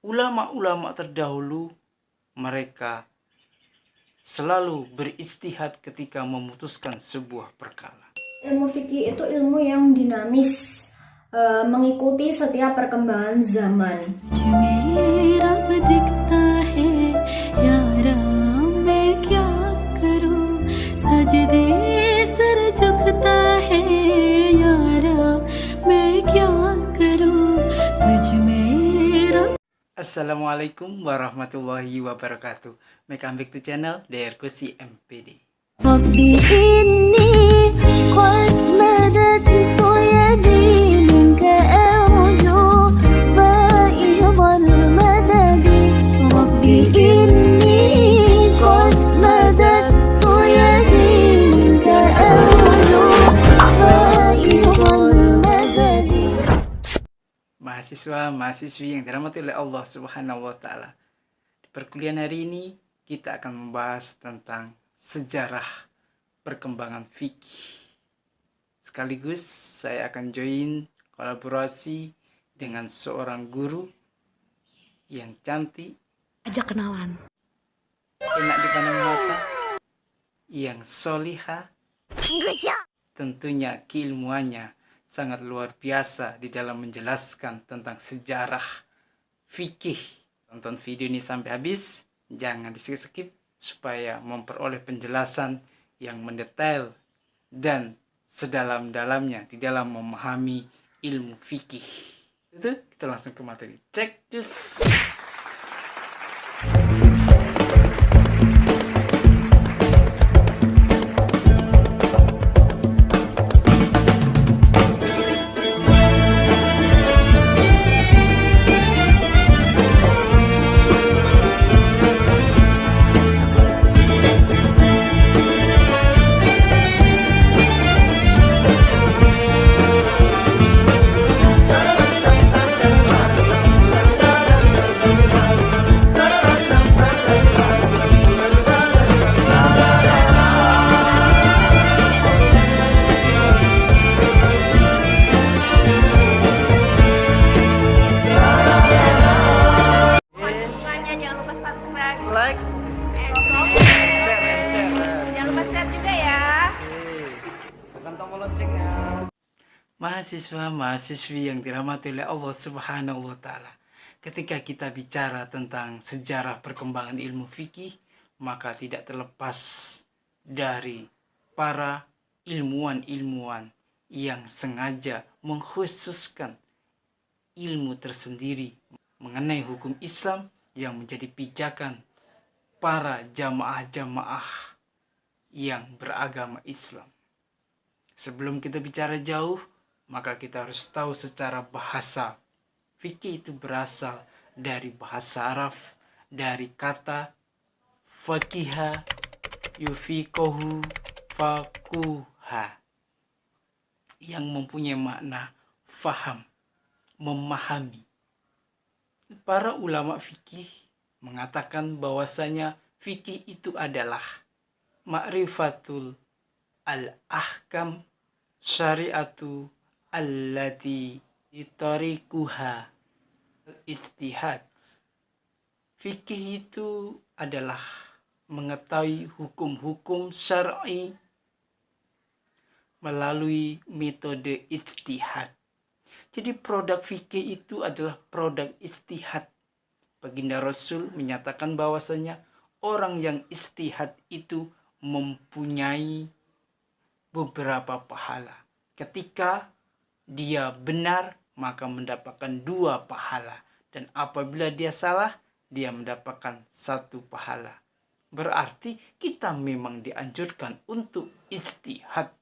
ulama-ulama terdahulu mereka selalu beristihad ketika memutuskan sebuah perkara. Ilmu fikih itu ilmu yang dinamis, mengikuti setiap perkembangan zaman. Assalamualaikum warahmatullahi wabarakatuh. Welcome back to channel DR Kusi MPD. ربي إني قد مددت يدي منك أرجو فائض المدد ربي إني قد مددت يدي منك أرجو فائض المدد. Mahasiswa-mahasiswi yang dirahmati oleh Allah Subhanahu wa taala. Di perkuliahan hari ini kita akan membahas tentang sejarah perkembangan fikih. Sekaligus saya akan join kolaborasi dengan seorang guru yang cantik, Ajak kenalan. enak dipandang mata, yang solihah. Tentunya keilmuannya sangat luar biasa di dalam menjelaskan tentang sejarah fikih. Tonton video ini sampai habis, jangan di-skip supaya memperoleh penjelasan yang mendetail dan sedalam-dalamnya di dalam memahami ilmu fikih. Itu kita langsung ke materi. Cek cus. Jangan lupa subscribe, Like, comment, share. jangan lupa share juga ya. Tekan tombol loncengnya. Mahasiswa-mahasiswi yang dirahmati oleh Allah Subhanahu wa taala. Ketika kita bicara tentang sejarah perkembangan ilmu fikih, maka tidak terlepas dari para ilmuwan-ilmuwan yang sengaja mengkhususkan ilmu tersendiri mengenai hukum Islam yang menjadi pijakan para jamaah-jamaah yang beragama Islam. Sebelum kita bicara jauh, maka kita harus tahu secara bahasa. Fikih itu berasal dari bahasa Arab, dari kata faqiha, yufiqahu, faquha, yang mempunyai makna faham, memahami. Para ulama fikih mengatakan bahwasanya fikih itu adalah ma'rifatul al-ahkam syariatu allati itarikuha ijtihad. Fikih itu adalah mengetahui hukum-hukum syar'i melalui metode ijtihad. Jadi produk fikih itu adalah produk ijtihad. Baginda Rasul menyatakan bahwasanya orang yang ijtihad itu mempunyai beberapa pahala. Ketika dia benar, maka mendapatkan 2 pahala. Dan apabila dia salah, dia mendapatkan 1 pahala. Berarti kita memang dianjurkan untuk ijtihad,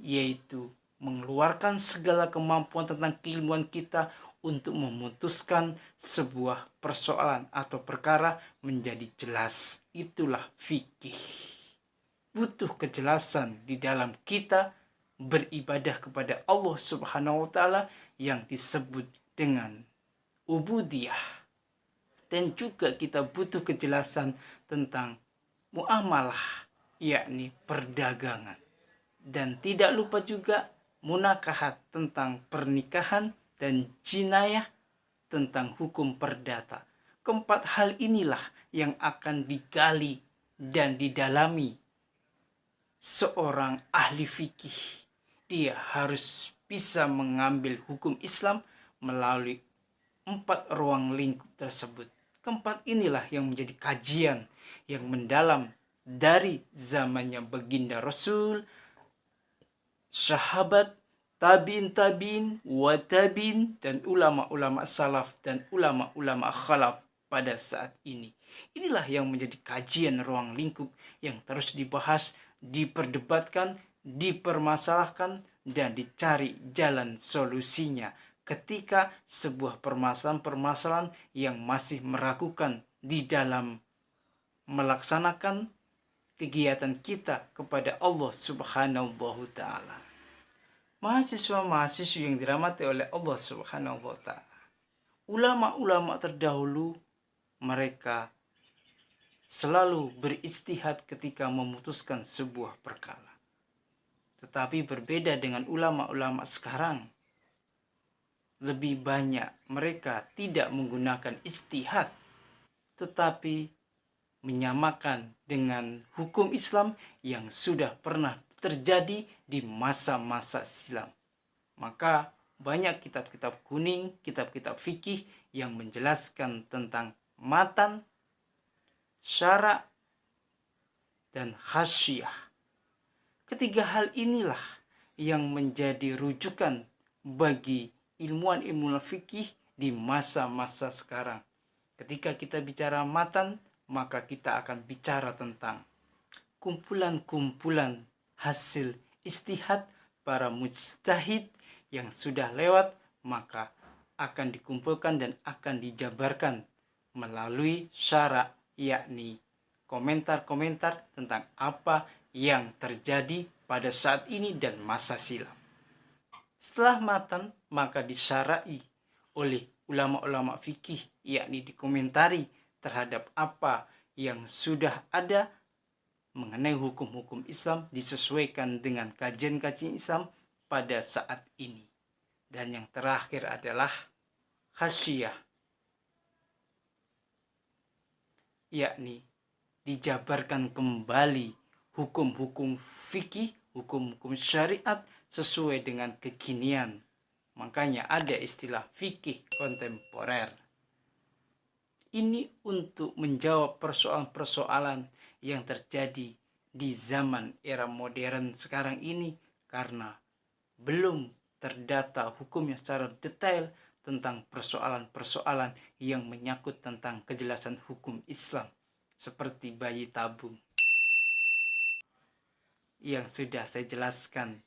yaitu mengeluarkan segala kemampuan tentang keilmuan kita untuk memutuskan sebuah persoalan atau perkara menjadi jelas. Itulah fikih. Butuh kejelasan di dalam kita beribadah kepada Allah Subhanahu wa taala yang disebut dengan ubudiyah. Dan juga kita butuh kejelasan tentang muamalah, yakni perdagangan. Dan tidak lupa juga munakahat tentang pernikahan dan jinayah tentang hukum perdata. Keempat hal inilah yang akan digali dan didalami seorang ahli fikih. Dia harus bisa mengambil hukum Islam melalui 4 ruang lingkup tersebut. Keempat inilah yang menjadi kajian yang mendalam dari zamannya baginda Rasul, sahabat, tabiin, watabiin, dan ulama-ulama salaf dan ulama-ulama khalaf pada saat ini. Inilah yang menjadi kajian ruang lingkup yang terus dibahas, diperdebatkan, dipermasalahkan, dan dicari jalan solusinya ketika sebuah permasalahan-permasalahan yang masih meragukan di dalam melaksanakan kegiatan kita kepada Allah Subhanahu wa Ta'ala. Mahasiswa-mahasiswa yang dirahmati oleh Allah Subhanahu wa Ta'ala, ulama-ulama terdahulu mereka selalu beristihad ketika memutuskan sebuah perkara. Tetapi berbeda dengan ulama-ulama sekarang, lebih banyak mereka tidak menggunakan ijtihad, tetapi menyamakan dengan hukum Islam yang sudah pernah terjadi di masa-masa silam. Maka banyak kitab-kitab kuning, kitab-kitab fikih yang menjelaskan tentang matan, syara, dan khasyiyah. Ketiga hal inilah yang menjadi rujukan bagi ilmuwan-ilmuwan fikih di masa-masa sekarang. Ketika kita bicara matan, maka kita akan bicara tentang kumpulan-kumpulan hasil istihad para mujtahid yang sudah lewat, maka akan dikumpulkan dan akan dijabarkan melalui syara, yakni komentar-komentar tentang apa yang terjadi pada saat ini dan masa silam. Setelah matan, maka disyarai oleh ulama-ulama fikih, yakni dikomentari terhadap apa yang sudah ada mengenai hukum-hukum Islam, disesuaikan dengan kajian-kajian Islam pada saat ini. Dan yang terakhir adalah khasyiyah, yakni dijabarkan kembali hukum-hukum fikih, hukum-hukum syariat sesuai dengan kekinian. Makanya ada istilah fikih kontemporer. Ini untuk menjawab persoalan-persoalan yang terjadi di zaman era modern sekarang ini, karena belum terdata hukumnya secara detail tentang persoalan-persoalan yang menyangkut tentang kejelasan hukum Islam, seperti bayi tabung yang sudah saya jelaskan.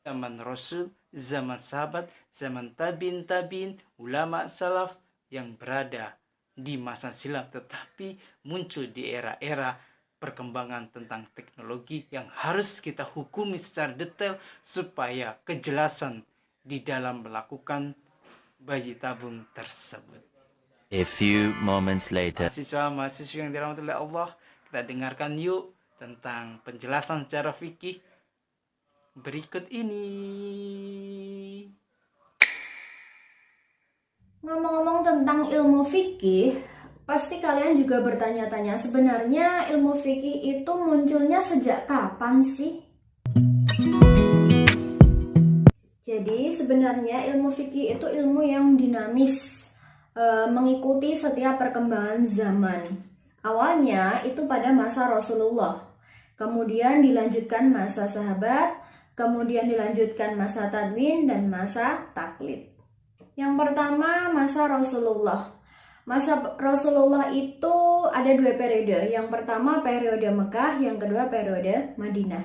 Zaman Rasul, zaman sahabat, zaman tabiin, ulama salaf yang berada di masa silam, tetapi muncul di era-era perkembangan tentang teknologi yang harus kita hukumi secara detail supaya kejelasan di dalam melakukan bayi tabung tersebut. A few moments later. Mahasiswa yang dirahmati oleh Allah, kita dengarkan yuk tentang penjelasan secara fikih berikut ini. Ngomong-ngomong tentang ilmu fikih, pasti kalian juga bertanya-tanya, sebenarnya ilmu fikih itu munculnya sejak kapan sih? Jadi sebenarnya ilmu fikih itu ilmu yang dinamis, mengikuti setiap perkembangan zaman. Awalnya itu pada masa Rasulullah, kemudian dilanjutkan masa sahabat, kemudian dilanjutkan masa tadwin dan masa taklid. Yang pertama, masa Rasulullah. Masa Rasulullah itu ada 2 periode. Yang pertama periode Mekah, yang kedua periode Madinah.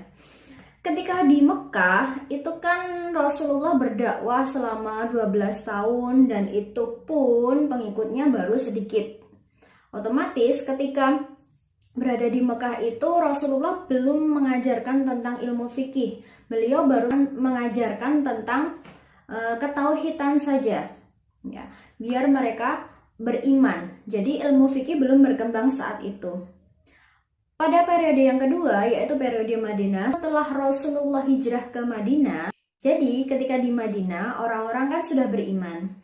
Ketika di Mekah, itu kan Rasulullah berdakwah selama 12 tahun dan itu pun pengikutnya baru sedikit. Otomatis ketika berada di Mekah itu Rasulullah belum mengajarkan tentang ilmu fikih. Beliau baru mengajarkan tentang ketauhidan saja, ya, biar mereka beriman. Jadi ilmu fikih belum berkembang saat itu. Pada periode yang kedua, yaitu periode Madinah, setelah Rasulullah hijrah ke Madinah, jadi ketika di Madinah orang-orang kan sudah beriman.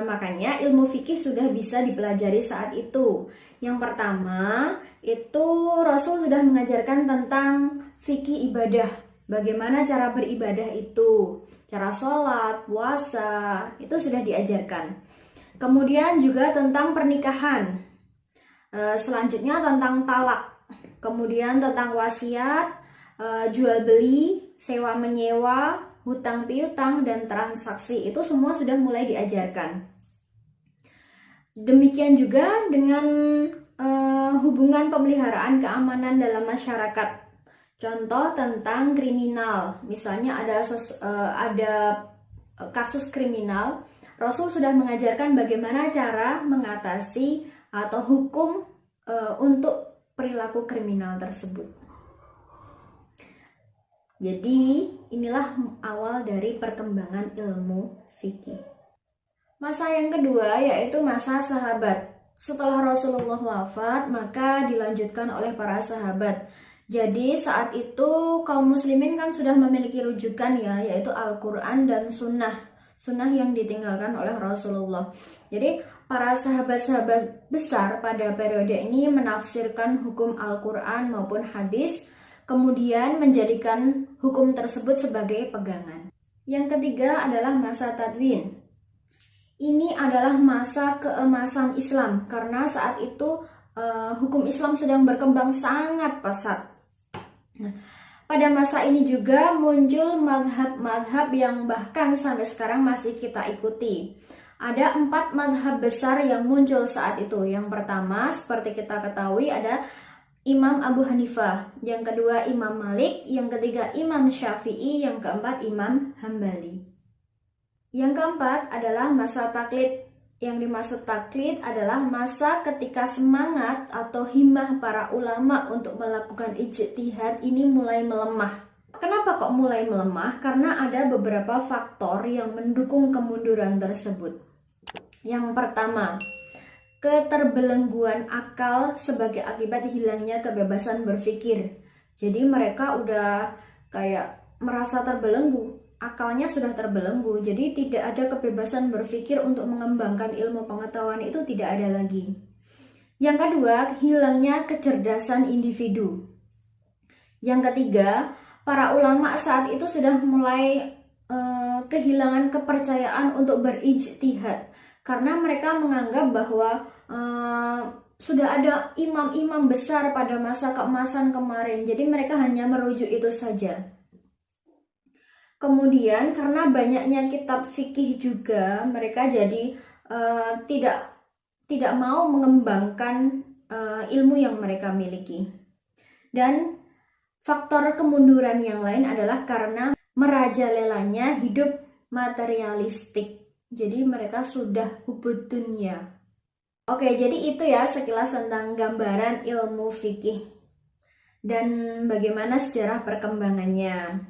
Makanya ilmu fikih sudah bisa dipelajari saat itu. Yang pertama, itu Rasul sudah mengajarkan tentang fikih ibadah. Bagaimana cara beribadah itu, cara sholat, puasa, itu sudah diajarkan. Kemudian juga tentang pernikahan. Selanjutnya tentang talak. Kemudian tentang wasiat, jual beli, sewa menyewa, hutang piutang, dan transaksi. Itu semua sudah mulai diajarkan. Demikian juga dengan hubungan pemeliharaan keamanan dalam masyarakat. Contoh tentang kriminal, misalnya ada kasus kriminal, Rasul sudah mengajarkan bagaimana cara mengatasi atau hukum untuk perilaku kriminal tersebut. Jadi inilah awal dari perkembangan ilmu fikih. Masa yang kedua yaitu masa sahabat. Setelah Rasulullah wafat, maka dilanjutkan oleh para sahabat. Jadi saat itu kaum muslimin kan sudah memiliki rujukan ya, yaitu Al-Quran dan Sunnah yang ditinggalkan oleh Rasulullah. Jadi para sahabat-sahabat besar pada periode ini menafsirkan hukum Al-Quran maupun hadis, kemudian menjadikan hukum tersebut sebagai pegangan. Yang ketiga adalah masa tadwin. Ini adalah masa keemasan Islam karena saat itu hukum Islam sedang berkembang sangat pesat. Nah, pada masa ini juga muncul madhab-madhab yang bahkan sampai sekarang masih kita ikuti. Ada 4 madhab besar yang muncul saat itu. Yang pertama, seperti kita ketahui, ada Imam Abu Hanifah. Yang kedua, Imam Malik. Yang ketiga, Imam Syafi'i. Yang keempat, Imam Hambali. Yang keempat adalah masa taklid. Yang dimaksud taklid adalah masa ketika semangat atau himmah para ulama untuk melakukan ijtihad ini mulai melemah. Kenapa kok mulai melemah? Karena ada beberapa faktor yang mendukung kemunduran tersebut. Yang pertama, keterbelengguan akal sebagai akibat hilangnya kebebasan berpikir. Jadi mereka udah kayak merasa terbelenggu. Akalnya sudah terbelenggu, jadi tidak ada kebebasan berpikir untuk mengembangkan ilmu pengetahuan itu tidak ada lagi. Yang kedua, hilangnya kecerdasan individu. Yang ketiga, para ulama saat itu sudah mulai kehilangan kepercayaan untuk berijtihad karena mereka menganggap bahwa sudah ada imam-imam besar pada masa keemasan kemarin, jadi mereka hanya merujuk itu saja. Kemudian karena banyaknya kitab fikih juga, mereka jadi tidak mau mengembangkan ilmu yang mereka miliki. Dan faktor kemunduran yang lain adalah karena merajalelanya hidup materialistik. Jadi mereka sudah hubud dunia. Oke, jadi itu ya sekilas tentang gambaran ilmu fikih dan bagaimana sejarah perkembangannya.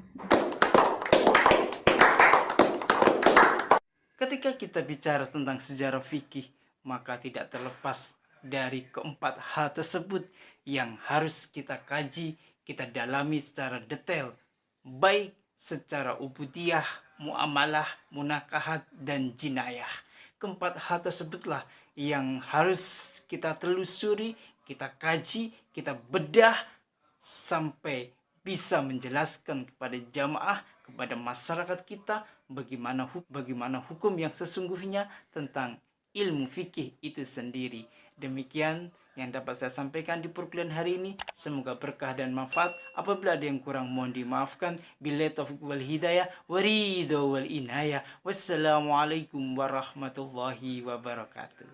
Ketika kita bicara tentang sejarah fikih, maka tidak terlepas dari keempat hal tersebut yang harus kita kaji, kita dalami secara detail, baik secara ubudiyah, muamalah, munakahat, dan jinayah. Keempat hal tersebutlah yang harus kita telusuri, kita kaji, kita bedah sampai bisa menjelaskan kepada jamaah, kepada masyarakat kita bagaimana hukum yang sesungguhnya tentang ilmu fikih itu sendiri. Demikian yang dapat saya sampaikan di perkuliahan hari ini. Semoga berkah dan manfaat. Apabila ada yang kurang mohon dimaafkan. Billahi taufiq wal hidayah wa ridha wal inayah. Wassalamualaikum warahmatullahi wabarakatuh.